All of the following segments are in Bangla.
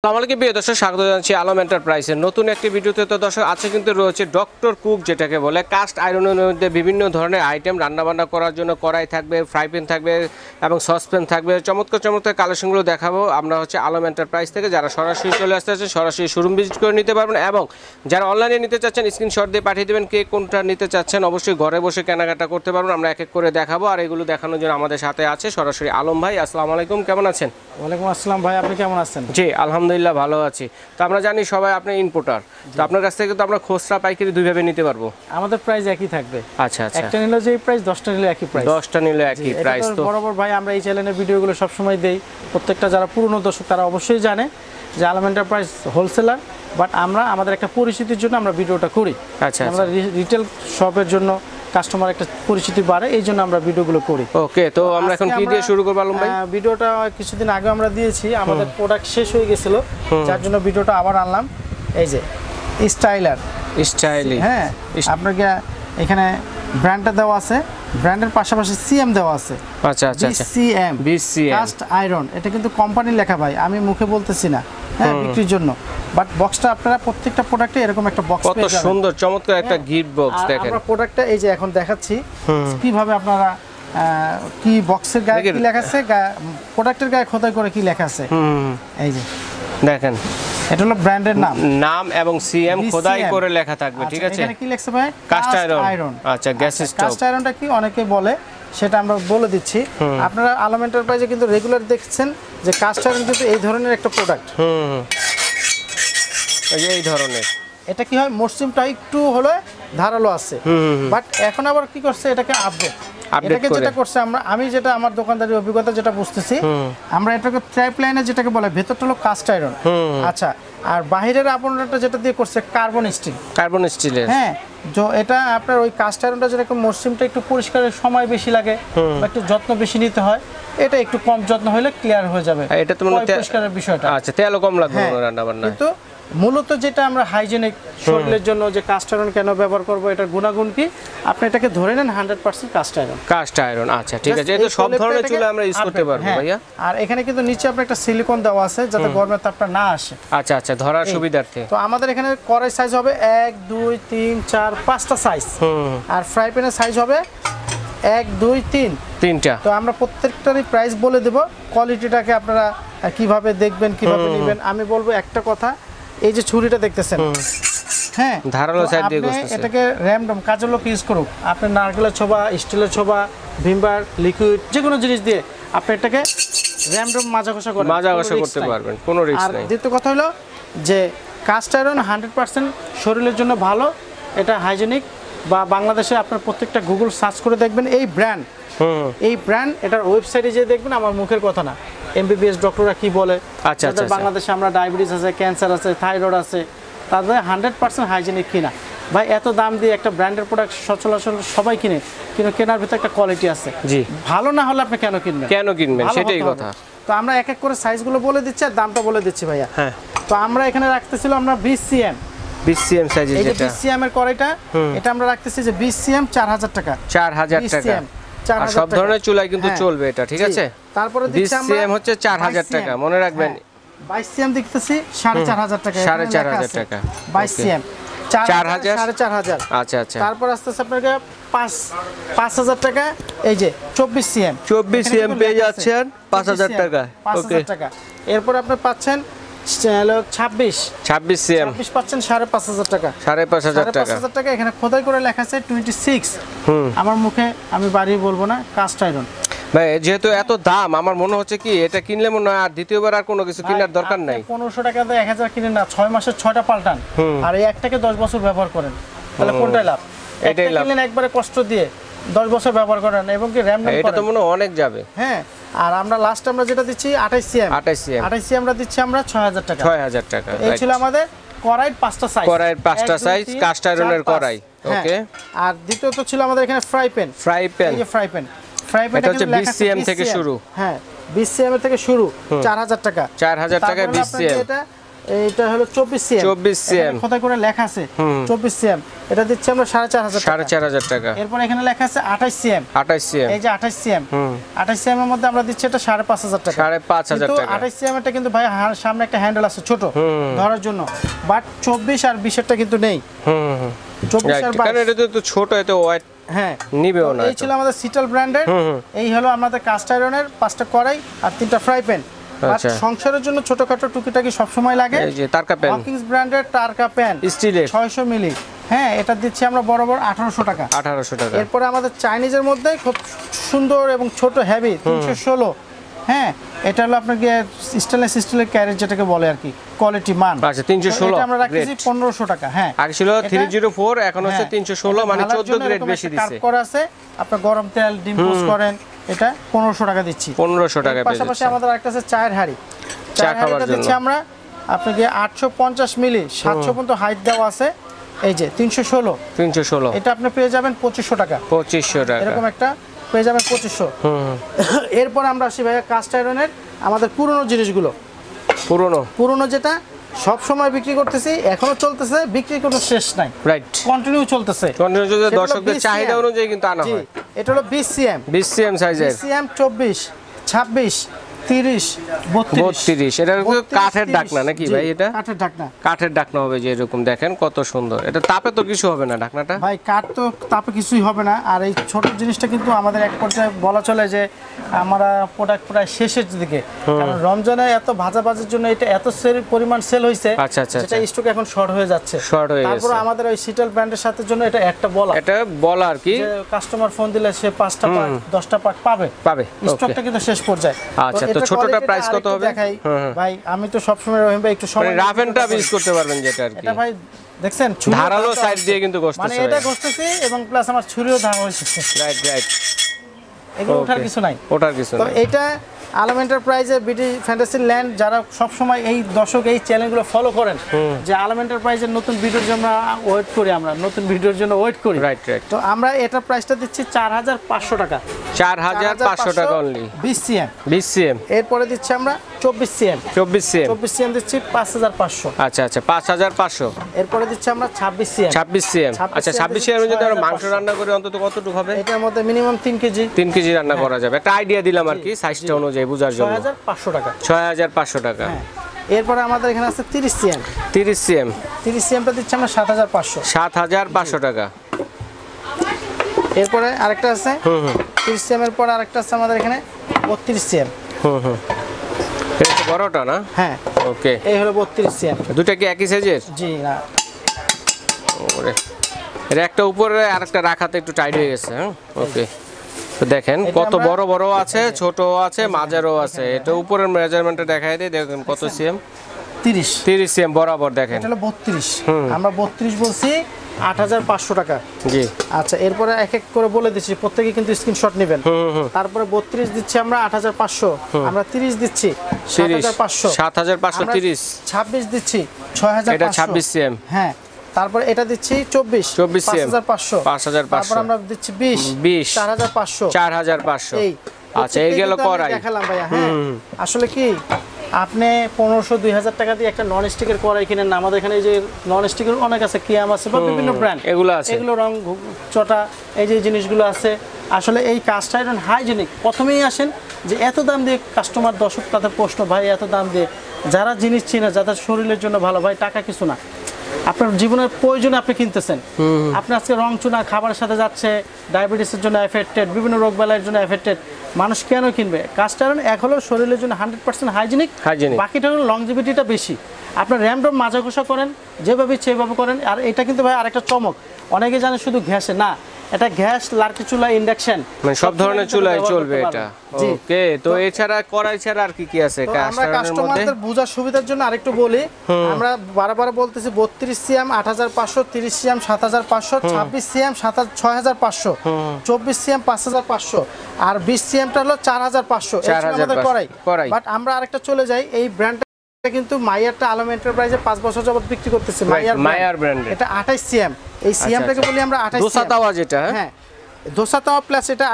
আসসালামু আলাইকুম প্রিয় দর্শক, স্বাগত জানাচ্ছি আলম এন্টারপ্রাইজের নতুন একটি ভিডিওতে। তো দর্শক, আছে কিন্তু রয়েছে ডক্টর কুক, যেটাকে বলে কাস্ট আয়রনের মধ্যে বিভিন্ন ধরনের আইটেম রান্নাবান্না করার জন্য কড়াই থাকবে, ফ্রাই প্যান থাকবে এবং সসপ্যান থাকবে। চমৎকার চমৎকার কালেকশনগুলো দেখাবো আমরা আলম এন্টারপ্রাইজ থেকে। যারা সরাসরি চলে আসতে চাচ্ছেন সরাসরি শোরুম ভিজিট করে নিতে পারবেন, এবং যারা অনলাইনে নিতে চাচ্ছেন স্ক্রিনশট দিয়ে পাঠিয়ে দেবেন কে কোনটা নিতে চাচ্ছেন। অবশ্যই ঘরে বসে কেনাকাটা করতে পারবেন, আমরা এক এক করে দেখাবো। আর এগুলো দেখানোর জন্য আমাদের সাথে আছে সরাসরি আলম ভাই। আসসালামু আলাইকুম, কেমন আছেন? ওয়ালাইকুম আসসালাম ভাই, আপনি কেমন আছেন? জি আলহামদুলিল্লাহ ভালো আছি। তো আমরা জানি সবাই আপনি ইম্পোর্টার, তো আপনার কাছ থেকে তো আমরা খুচরা পাইকারি দুইভাবে নিতে পারবো। আমাদের প্রাইস একই থাকবে। আচ্ছা আচ্ছা, একটা নিলে যে প্রাইস, 10টা নিলে একই প্রাইস। 10টা নিলে একই প্রাইস। তো বরাবর ভাই আমরা এই চ্যানেলের ভিডিওগুলো সব সময় দেই। প্রত্যেকটা যারা পুরনো দর্শক তারা অবশ্যই জানে যে আলম এন্টারপ্রাইজ হোলসেলার, বাট আমরা আমাদের একটা পরিচিতির জন্য আমরা ভিডিওটা করি। আচ্ছা, আমরা রিটেল শপের জন্য কাস্টমার একটা পরিচিতি বাড়ে, এই জন্য আমরা ভিডিওগুলো করি। ওকে, তো আমরা এখন কি দিয়ে শুরু করব আলম ভাই? ভিডিওটা কিছুদিন আগে আমরা দিয়েছি, আমাদের প্রোডাক্ট শেষ হয়ে গেছিল, যার জন্য ভিডিওটা আবার আনলাম। এই যে স্টাইলি, হ্যাঁ আপনাকে এখানে ব্র্যান্ডটা দেওয়া আছে, ব্র্যান্ডের পাশাপাশি সিএম দেওয়া আছে। আচ্ছা আচ্ছা, বিসিএম কাস্ট আয়রন, এটা কিন্তু কোম্পানির লেখা ভাই, আমি মুখে বলতেছি না, হ্যাঁ বিক্রির জন্য। বাট বক্সটা আপনারা প্রত্যেকটা প্রোডাক্টে এরকম একটা বক্স কত সুন্দর চমৎকার একটা গিফট বক্স দেখেন। আমরা প্রোডাক্টটা এই যে এখন দেখাচ্ছি কিভাবে আপনারা কি বক্সের গায়ে কি লেখা আছে, প্রোডাক্টের গায়ে খোদাই করে কি লেখা আছে, এই যে দেখেন, এটা হলো ব্র্যান্ডের নাম এবং সিএম খোদাই করে লেখা থাকবে। ঠিক আছে, এখানে কি লেখছে ভাই? Cast iron. আচ্ছা, গ্যাস স্টোভ। কাস্ট আয়রনটা কি অনেকে বলে, সেটা আমরা বলে দিচ্ছি। আপনারা আলম এন্টারপ্রাইজে কিন্তু রেগুলার দেখছেন যে কাস্ট আয়রন কিন্তু এই ধরনের একটা প্রোডাক্ট। এই ধরনের এটা কি হয়, মসৃণটা একটু হলে ধারালো আছে, বাট এখন আবার কি করছে, এটাকে এটাকে যেটা করছে, আমি যেটা আমার দোকানদারি অভিজ্ঞতা যেটা বুঝতেছি, আমরা এটাকে ট্রাইপ্লাইনে যেটাকে বলে, ভেতরটা হলো কাস্ট আয়রন। আচ্ছা, আর বাহিরের আপনারটা যেটা দিয়ে করছে কার্বন স্টিলের। হ্যাঁ, তো এটা আপনার ওই কাস্ট আয়রনটা যেরকম মসৃণটা একটু পরিষ্কারের সময় বেশি লাগে, বা একটু যত্ন বেশি নিতে হয়, এটা একটু কম যত্ন হলে ক্লিয়ার হয়ে যাবে। এটা তো পরিষ্কারের বিষয়টা, আচ্ছা, তেলও কম লাগবে রান্না বান্না। কিন্তু মূলত যেটা আমরা হাইজেনিক শরীরের জন্য যে কাস্ট আয়রন কেন ব্যবহার করব, এটার গুণাগুণ কি, আপনি এটাকে ধরে নেন 100% কাস্ট আয়রন। আচ্ছা ঠিক আছে, এটা সব ধরনের চুলা আমরা ইউজ করতে পারবো ভাইয়া। আর এখানে কিন্তু নিচে আপনার একটা সিলিকন দেওয়া আছে যাতে গরমের তাপটা না আসে। আচ্ছা আচ্ছা, ধরার সুবিধার্থে। তো আমাদের এখানে কড়াই সাইজ হবে 1 2 3 4 5টা সাইজ, আর ফ্রাই প্যানের সাইজ হবে 1 2 3 তিনটা। তো আমরা প্রত্যেকটারই প্রাইস বলে দেব, কোয়ালিটিটাকে আপনারা কিভাবে দেখবেন, কিভাবে নেবেন। আমি বলবো একটা কথা, এই যে ছুরিটা দেখতেছেন, হ্যাঁ ধারালো সাইড দিয়ে ঘষতেছে, এটাকে র‍্যান্ডম কাজের লোক ইউজ করুক। আপনি নারকেলের ছোবা, স্টিলের ছোবা, ভিমবার, লিকুইড যে কোনো জিনিস দিয়ে আপনি এটাকে র‍্যান্ডম মাজা ঘষা করতে পারবেন, কোনো রিস্ক আর নাই। দ্বিতীয় কথা হলো যে কাস্ট আয়রন 100% শরীরের জন্য ভালো, এটা হাইজেনিক। বা বাংলাদেশে আপনার প্রত্যেকটা গুগল সার্চ করে দেখবেন এই ব্র্যান্ড, এটার ওয়েবসাইটে যেয়ে দেখবেন, আমার মুখের কথা না, এমবিবিএস ডক্টররা কি বলে। আচ্ছা আচ্ছা, বাংলাদেশে আমরা ডায়াবেটিস আছে, ক্যান্সার আছে, থাইরয়েড আছে, তাদের 100% হাইজেনিক কিনা। ভাই এত দাম দিয়ে একটা ব্র্যান্ডের প্রোডাক্ট সচরাচর সবাই কিনে, কিন্তু কেনার ভিতরে একটা কোয়ালিটি আছে। জি, ভালো না হলে আপনি কেন কিনবেন? সেটাই কথা। তো আমরা এক এক করে সাইজগুলো বলে দিচ্ছি আর দামটা বলে দিচ্ছি ভাইয়া। হ্যাঁ, তো আমরা এখানে রাখতেছিল আমরা 20cm সাইজের, এই যে 20cm এর কড়াইটা, এটা আমরা রাখতেছি যে 20cm 4000 টাকা। 4000 টাকা। আর সব ধরনের চুলাই কিন্তু চলবে এটা, ঠিক আছে। তারপরে দিচ্ছি আমরা 20cm হচ্ছে 4000 টাকা, মনে রাখবেন। 22cm দেখতেছি 4500 টাকা, 4500 টাকা 22cm 4000 4500। আচ্ছা আচ্ছা, তারপর আসতেছে আপনাকে 5000 টাকা, এই যে 24cm cm পেয়ে যাচ্ছেন 5000 টাকা। 5000 টাকা। এরপর আপনি পাচ্ছেন 26cm পাচ্ছেন 5500 টাকা, 5500 টাকা। এখানে খোদাই করে লেখা আছে 26। আমার মুখে আমি বাড়িয়ে বলবো না, কাস্ট আয়রন। ভাই যেহেতু এত দাম, আমার মনে হচ্ছে কি এটা কিনলে মনে হয় আর দ্বিতীয়বার আর কোনো কিছু কেনার দরকার নাই। 1500 টাকা দিয়ে 1000 কিনেন না, 6 মাসে 6টা পাল্টান, আর এই একটাকে 10 বছর ব্যবহার করেন, তাহলে কোনটাই লাভ? এটাই লাভ। কিনলেন একবারে কষ্ট দিয়ে 10 বছর ব্যবহার করেন, এবং কি র‍্যাম করেন, এটা তো মনে অনেক যাবে। হ্যাঁ, আর আমরা লাস্ট আমরা যেটা দিচ্ছি 28cm আমরা দিচ্ছি আমরা 6000 টাকা। 6000 টাকা। এই ছিল আমাদের কড়াইয়ের 5টা সাইজ, কাস্ট আয়রনের কড়াই। ওকে, আর দ্বিতীয়ত ছিল আমাদের এখানে ফ্রাই প্যান। এই যে ফ্রাই প্যান এটা হচ্ছে 20cm থেকে শুরু। হ্যাঁ, 20cm থেকে শুরু, 4000 টাকা। 4000 টাকা 20cm। এটা এইটা হলো 24 সিএম 24 সিএম কোথায় করে লেখা আছে 24 সিএম, এটা দিচ্ছি আমরা 4500 টাকা। 4500 টাকা। এরপর এখানে লেখা আছে 28 সিএম 28 সিএম, এই যে 28 সিএম 28 সিএম এর মধ্যে আমরা দিচ্ছি এটা 5500 টাকা। 5500 কিন্তু টাকা। 28 সিএম এটা কিন্তু ভাই সামনে একটা হ্যান্ডেল আছে ছোট ধরার জন্য, বাট 24 আর 20 এরটা কিন্তু নেই। 24 আর 22 কারণ এটা তো ছোট, এত ওয়েট হ্যাঁ নিবেও না। এই ছিল আমাদের সিটাল ব্র্যান্ডের। এই হলো আমাদের কাস্ট আয়রনের 5টা কড়াই আর 3টা ফ্রাই প্যান। আচ্ছা, সংসারের জন্য ছোটখাটো টুকিটাকি সব সময় লাগে। এই যে টারকা প্যান, হকিংস ব্র্যান্ডের টারকা প্যান স্টিলের 600 মিলি, হ্যাঁ এটা দিচ্ছি আমরা বরাবর 1800 টাকা। 1800 টাকা। এরপরে আমাদের চাইনিজের মধ্যে খুব সুন্দর এবং ছোট হেভি 316, হ্যাঁ এটা হলো আপনার স্টেনলেস স্টিলের ক্যারেজ যেটাকে বলে আর কি, কোয়ালিটি মান। আচ্ছা 316 এটা আমরা রাখছি 1500 টাকা। হ্যাঁ আগে ছিল 304, এখন হচ্ছে 316, মানে 14 গ্রেড বেশি দিছে। কাট করা আছে, আপনার গরম তেল ডিম পোস্ট করেন, এটা 1500 টাকা দিচ্ছি। 1500 টাকা। পাশাপাশি আমাদের আরেকটা আছে চায়ের হাঁড়ি, চা খাবার জন্য দিচ্ছি আমরা আপনাকে 850 মিলি 700 পর্যন্ত হাইট দেওয়া আছে। এই যে 316, এটা আপনি পেয়ে যাবেন 2500 টাকা। 2500 টাকা এরকম একটা পেয়ে যাবেন 2500। এরপর আমরা আসি ভাইয়া কাস্ট আয়রনের আমাদের পুরনো জিনিসগুলো। পুরনো যেটা সব সময় বিক্রি করতেছি, এখনো চলতেছে, বিক্রি কোনো শেষ নাই, রাইট, কন্টিনিউ চলতেছে। দর্শকদের চাহিদা অনুযায়ী কিন্তু আনা হয়। এটা হলো 20 সিএম, 20 সিএম সাইজের, 20 সিএম 24, 26, 30, 32। এটা কিন্তু কাঠের ঢাকনা নাকি ভাই? এটা কাঠের ঢাকনা, কাঠের ঢাকনা হবে, যে এরকম দেখেন কত সুন্দর। এটা তাপে তো কিছু হবে না ঢাকনাটা ভাই, কাঠ তো তাপে কিছুই হবে না। আর এই ছোট জিনিসটা কিন্তু আমাদের এক পর্যায়ে বলা চলে যে আমরা প্রোডাক্ট প্রায় শেষের দিকে, কারণ রমজানে এত ভাজাভাজির জন্য এটা এত পরিমাণ সেল হয়েছে, আচ্ছা আচ্ছা, যেটা স্টক এখন শর্ট হয়ে যাচ্ছে। তারপর আমাদের ওই সিটাল ব্র্যান্ডের সাথে জন্য এটা একটা বলা, এটা বলা আর কি, যে কাস্টমার ফোন দিলে সে 5টা পার্ট 10টা পার্ট পাবে। স্টকটা কিন্তু শেষ পর্যায়ে। আচ্ছা, তো ছোটটা প্রাইস কত হবে ভাই? আমি তো সব সময় রহিম ভাই একটু সময় রাফ এন্ড টাফ ইউজ করতে পারবেন, যেটা আর কি। এটা ভাই দেখছেন ধারালো সাইড দিয়ে কিন্তু গোস্ত, মানে এটা গোস্তছি এবং প্লাস আমার ছুরিও ধার হয়েছে। রাইট, এগুলো ওঠার কিছু নাই, তো এটা আলম এন্টারপ্রাইজের বিডি ফ্যান্টাসি ল্যান্ড যারা সব সময় এই দর্শক এই চ্যানেলগুলো ফলো করেন, যে আলম এন্টারপ্রাইজের নতুন ভিডিওর জন্য আমরা ওয়েট করি, রাইট। তো আমরা এটা প্রাইসটা দিচ্ছি 4500 টাকা। 4500 টাকা অনলি, 20 সিএম। এরপরে দিচ্ছি আমরা 24 সিএম, 24 সিএম দিচ্ছি 5500। আচ্ছা 5500। এরপরে দিচ্ছি আমরা 26 সিএম, 26 সিএম। আচ্ছা 26 সিএম যদি আমরা মাংস রান্না করি অন্তত কতটুকু হবে? এটার মধ্যে মিনিমাম 3 কেজি রান্না করা যাবে। একটা আইডিয়া দিলাম আর কি, সাইজটা অনুযায়ী বুঝার জন্য। 6500 টাকা, 6500 টাকা। এরপরে আমাদের এখানে আছে 30 সিএম, 30 সিএমটা দিচ্ছি আমরা 7500, 7500 টাকা। এরপরে আরেকটা আছে 30 সিএম এর পর আরেকটা আছে আমাদের এখানে 32 সিএম। এটা তো বড়টা না? হ্যাঁ, ওকে, এই হলো 32 সিএম। দুটো কি একই সাইজের? জি না, ওরে এর একটা উপরে আরেকটা রাখাতে একটু টাইট হয়ে গেছে। হ্যাঁ, ওকে। তো দেখেন কত বড় বড় আছে, ছোট আছে, মাঝারও আছে। এটা উপরের মেজারমেন্টটা দেখাই দেই, দেখেন কত সিএম। 30 সিএম বরাবর দেখেন। এটা হলো 32, আমরা 32 বলছি, 8500 টাকা। জি, আচ্ছা, এরপরে এক এক করে বলে দিচ্ছি, প্রত্যেকই কিন্তু স্ক্রিনশট নেবেন। তারপরে 32 দিচ্ছি আমরা 8500, আমরা 30 দিচ্ছি 7500, 7530, 26 দিচ্ছি 6500, এটা 26 সিএম। হ্যাঁ, তারপরে এটা দিচ্ছি 24 সিএম, 5500, তারপর আমরা দিচ্ছি 20 4500। এই আচ্ছা, এই গেল কড়াই দেখালাম ভাইয়া। হ্যাঁ, আসলে কি আপনি 1500-2000 টাকা দিয়ে একটা নন স্টিকের কড়াই কিনেন না, আমাদের এখানে এই যে নন স্টিকের অনেক আছে, কিয়াম আছে বা বিভিন্ন ব্র্যান্ড, এগুলো আছে, এগুলো রং চটা এই যে জিনিসগুলো আছে। আসলে এই কাস্ট আয়রন হাইজেনিক, প্রথমেই আসেন যে এত দাম দিয়ে কাস্টমার দর্শক তাদের প্রশ্ন, ভাই এত দাম দিয়ে যারা জিনিস চিনে, যাদের শরীরের জন্য ভালো, ভাই টাকা কিছু না, আপনার জীবনের প্রয়োজনে আপনি কিনতেছেন। আপনি আজকে রং চুনা খাবারের সাথে যাচ্ছে, ডায়াবেটিসের জন্য এফেক্টেড, বিভিন্ন রোগ বালাইয়ের জন্য এফেক্টেড, মানুষ কেন কিনবে? কাস্ট আয়রন এক হলো শরীরের জন্য 100% হাইজেনিক, বাকিটা হলো লংজিভিটিটা বেশি। আপনার র্যামডম মাজা ঘষা করেন, যেভাবে সেভাবে করেন। আর এটা কিন্তু ভাই আরেকটা চমক, অনেকে জানে শুধু গ্যাসে না, এটা গ্যাস, লার্কি চুলা, ইন্ডাকশন, মানে সব ধরনের চুলায় চলবে এটা। ওকে, তো এছাড়া কড়াই ছাড়া আর কি কি আছে আমরা কাস্টমারদের বোঝার সুবিধার জন্য আরেকটু বলি, আমরা বারবার বলতেছি 32 সিএম 8500, 30 সিএম 7500, 26 সিএম 6500, 24 সিএম 5500, আর 20 সিএমটা হলো 4500। এই ছিল আমাদের কড়াই। বাট আমরা আরেকটা চলে যাই, এই ব্র্যান্ড কিন্তু মাইয়ারটা আলম এন্টারপ্রাইজে 5 বছর যাবত বিক্রি করতেছে, মাইয়ার ব্র্যান্ড। এটা 28 সিএম, এই সিএমটাকে বলি আমরা 28 দোসা তাওয়া যেটা। হ্যাঁ, ধোসা তাওয়া প্লাস এটা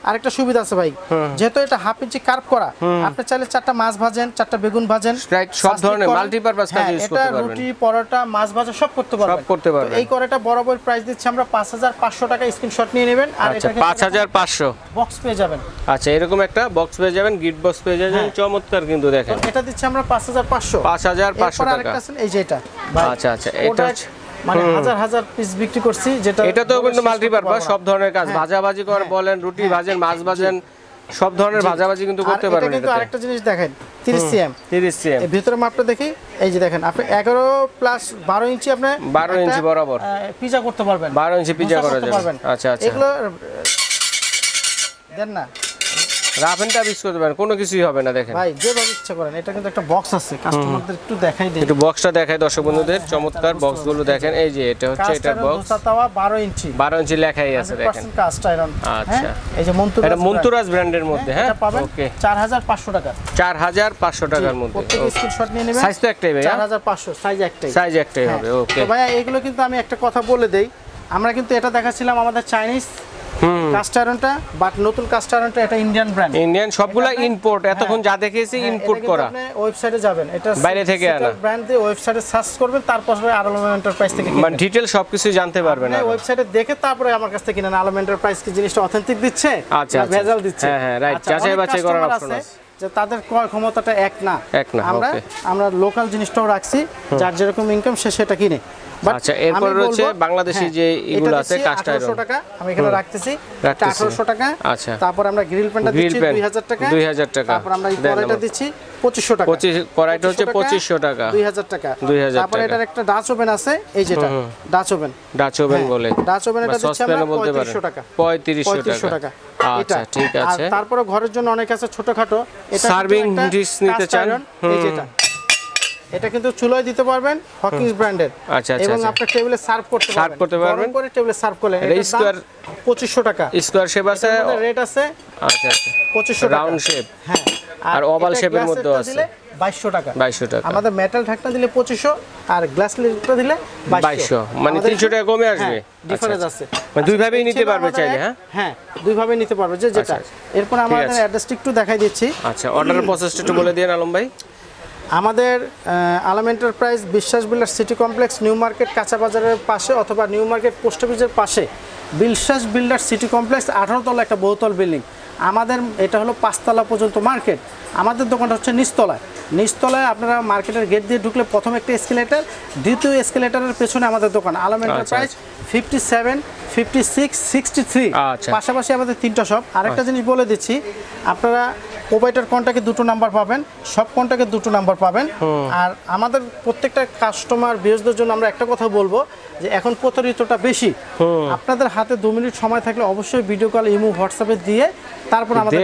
আরেকটা সুবিধা আছে ভাই, যেহেতু এটা হাফ ইঞ্চি কার্ভ করা, আপনি চাইলে 4টা মাছ ভাজেন, 4টা বেগুন ভাজেন, রাইট, সব ধরনের মাল্টিপারপাস কাজে ইউজ করতে এটা পারবেন। রুটি, পরোটা, মাছ ভাজা সব করতে পারবেন। সব করতে পারবেন। তো এই কড়াইটা বরাবর প্রাইস দিচ্ছি আমরা 5500 টাকা, স্ক্রিনশট নিয়ে নেবেন। আর আচ্ছা, এটা 5500 বক্স পেয়ে যাবেন। আচ্ছা, এরকম একটা বক্স পেয়ে যাবেন, গিফট বক্স পেয়ে যাবেন, চমৎকার কিন্তু দেখেন। তো এটা দিচ্ছি আমরা 5500 5500 টাকা। আরেকটা আছে এই যে এটা ভাই, আচ্ছা আচ্ছা, এটা মানে হাজার হাজার পিস বিক্রি করছি, যেটা এটা তো কিন্তু মাল্টিপারপাস, সব ধরনের কাজ, ভাজাভাজি করে বলেন, রুটি ভাজেন, মাছ ভাজেন, সব ধরনের ভাজাভাজি কিন্তু করতে পারবেন। এটা কিন্তু আরেকটা জিনিস দেখেন, 30 সিএম 30 সিএম এর ভিতরে মাপটা দেখি, এই যে দেখেন আপনি 11 প্লাস 12 ইঞ্চি আপনি 12 ইঞ্চি বরাবর পিজা করতে পারবেন, 12 ইঞ্চি পিজা ধোসা করা করতে যাবে। পারবেন। আচ্ছা আচ্ছা, এগুলো দেন না রাফ এন্ড টাফ ইউজ করতে পারেন, কোনো কিছুই হবে না। দেখেন ভাই, যেভাবে ইচ্ছা করেন। এটা কিন্তু একটা বক্স আছে, কাস্টমারদের একটু দেখাই দেই, একটু বক্সটা দেখাই দর্শক বন্ধুদের, চমৎকার বক্সগুলো দেখেন। এই যে এটা হচ্ছে এটার বক্স, ধোসা তাওয়া 12 ইঞ্চি 12 ইঞ্চি লেখাই আছে দেখেন। Cast iron. আচ্ছা, এই যে মন্তুরাজ, এটা মন্তুরাজ ব্র্যান্ডের মধ্যে। হ্যাঁ, এটা পাবেন ওকে, 4500 টাকা, 4500 টাকার মধ্যে। প্রত্যেক স্ক্রিনশট নিয়ে নেবেন। সাইজ তো একটাই ভাই, 4500 সাইজ একটাই, সাইজ একটাই হবে। ওকে, তো ভাইয়া এগুলো কিন্তু আমি একটা কথা বলে দেই, আমরা কিন্তু এটা দেখাচ্ছিলাম আমাদের চাইনিজ কাস্ট আয়রনটা, বাট নতুন কাস্ট আয়রনটা এটা ইন্ডিয়ান ব্র্যান্ড। ইন্ডিয়ান সবগুলা ইম্পোর্ট, এতক্ষণ যা দেখেছি ইম্পোর্ট করা, আপনি ওয়েবসাইটে যাবেন, এটা বাইরে থেকে আনা ব্র্যান্ড দিয়ে ওয়েবসাইটে সার্চ করবেন, তারপরে আলম এন্টারপ্রাইজ থেকে মানে ডিটেইল সবকিছু জানতে পারবেন। আপনি ওয়েবসাইটে দেখে তারপরে আমার কাছ থেকে কিনেন। আলম এন্টারপ্রাইজ কি জিনিসটা অথেন্টিক দিচ্ছে, আচ্ছা, ভেজাল দিচ্ছে? হ্যাঁ হ্যাঁ, রাইট, যাচাই বাছাই করার অপশন আছে, যে তাদের ক্রয় ক্ষমতাটা এক না। ওকে, আমরা লোকাল জিনিসটাও রাখছি, যার যেরকম ইনকাম সে সেটা কিনে। আচ্ছা, এরপর রয়েছে বাংলাদেশি যে এগুলো আছে কাস্ট আয়রন, 1800 টাকা আমি এখানে রাখতেছি, 1800 টাকা। আচ্ছা, তারপর আমরা গ্রিল প্যানটা দিচ্ছি 2000 টাকা, 2000 টাকা। তারপর আমরা এই কড়াইটা দিচ্ছি 2500 টাকা, 25 কড়াইটা হচ্ছে 2500 টাকা, 2000 টাকা। 2000 তারপর টাকা। এটার একটা ডাচ ওভেন আছে, এই যেটা ডাচ ওভেন, ডাচ ওভেন বলে, ডাচ ওভেন এটা দিচ্ছি আমরা 3500 টাকা, 3500 টাকা। আচ্ছা, ঠিক আছে। আর তারপরে ঘরের জন্য অনেক আছে ছোটখাটো, এটা সার্ভিং ডিশ নিতে চান, এই যেটা, এটা কিন্তু চুলায় দিতে পারবেন, হকিংস ব্র্যান্ডের। আচ্ছা, এবং আপনি টেবিলে সার্ভ করতে পারবেন, গরম করে টেবিলে সার্ভ করলেন। এটা স্কয়ার 2500 টাকা, স্কয়ার শেপ আছে, রেট আছে। আচ্ছা আচ্ছা, 2500 টাকা রাউন্ড শেপ, হ্যাঁ, আর ওভাল শেপের মধ্যে আছে 2200 টাকা। 2200 টাকা। আমাদের মেটাল ঢাকনা দিলে 2500, আর গ্লাস লিডটা দিলে 2200, মানে 300 টাকা কমে আসবে। ডিফারেন্স আছে, মানে দুই ভাবেই নিতে পারবে চাইলে। হ্যাঁ হ্যাঁ, দুই ভাবে নিতে পারবে, যে যেটা। এরপর আমাদের অ্যাড্রেসটা একটু দেখাই দিচ্ছি। আচ্ছা, অর্ডারের প্রসেসটা একটু বলে দিন আলম ভাই। আমাদের আলম এন্টারপ্রাইজ বিশ্বাস builder city complex, new market কাঁচা বাজারের পাশে, অথবা নিউ মার্কেট পোস্ট অফিসের পাশে বিশ্বাস বিল্ডার সিটি কমপ্লেক্স, 18 তলা একটা বহুতল বিল্ডিং। আমাদের এটা হলো 5 তলা পর্যন্ত মার্কেট। আমাদের দোকানটা হচ্ছে নিচতলায় আপনারা মার্কেটের গেট দিয়ে ঢুকলে প্রথম একটা এসকেলেটর, দ্বিতীয় এসকেলেটরের পেছনে আমাদের দোকান আলম এন্টারপ্রাইজ। 57, 56, 63 পাশাপাশি আমাদের 3টা শপ। আরেকটা জিনিস বলে দিচ্ছি, আপনারা প্রোভাইডার কন্টাক্টে 2টো নাম্বার পাবেন, সব কন্টাক্টে 2টো নাম্বার পাবেন। আর আমাদের প্রত্যেকটা কাস্টমার ভিউয়ারদের জন্য আমরা একটা কথা বলবো, যে এখন প্রতারিতটা বেশি। আপনাদের হাতে 2 মিনিট সময় থাকলে অবশ্যই ভিডিও কল, ইমো, হোয়াটসঅ্যাপে দিয়ে তারপর আমাদের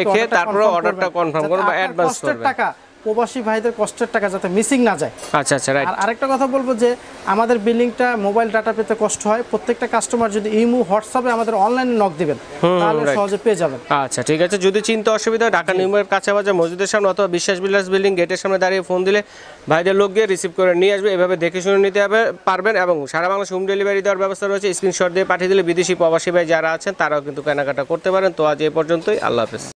অর্ডারটা কনফার্ম করবেন বা অ্যাডভান্স করবেন। টাকা প্রবাসী ভাইদের কষ্টের টাকা যাতে মিসিং না যায়। আচ্ছা আচ্ছা, রাইট। আর আরেকটা কথা বলবো, যে আমাদের বিলিংটা মোবাইল ডাটা পেতে কষ্ট হয়। প্রত্যেকটা কাস্টমার যদি ইমো, হোয়াটসঅ্যাপে আমাদের অনলাইনে নক দিবেন, তাহলে সহজে পেয়ে যাবেন। আচ্ছা, ঠিক আছে। যদি চিন্তা অসুবিধা, ঢাকা নিউ মার্কেট কাঁচা বাজার মসজিদের সামনে অথবা বিশ্বাস বিল্ডার্স বিল্ডিং গেটের সামনে দাঁড়িয়ে ফোন দিলে ভাইদের লোক গিয়ে রিসিভ করে নিয়ে আসবে। এভাবে দেখে শুনে নিতে পারবেন, এবং সারা বাংলাদেশ হোম ডেলিভারি দেওয়ার ব্যবস্থা রয়েছে। স্ক্রিনশট দিয়ে পাঠিয়ে দিলে বিদেশি প্রবাসী ভাই যারা আছেন তারাও কিন্তু কেনাকাটা করতে পারেন। তো আজ এই পর্যন্তই, আল্লাহ হাফেজ।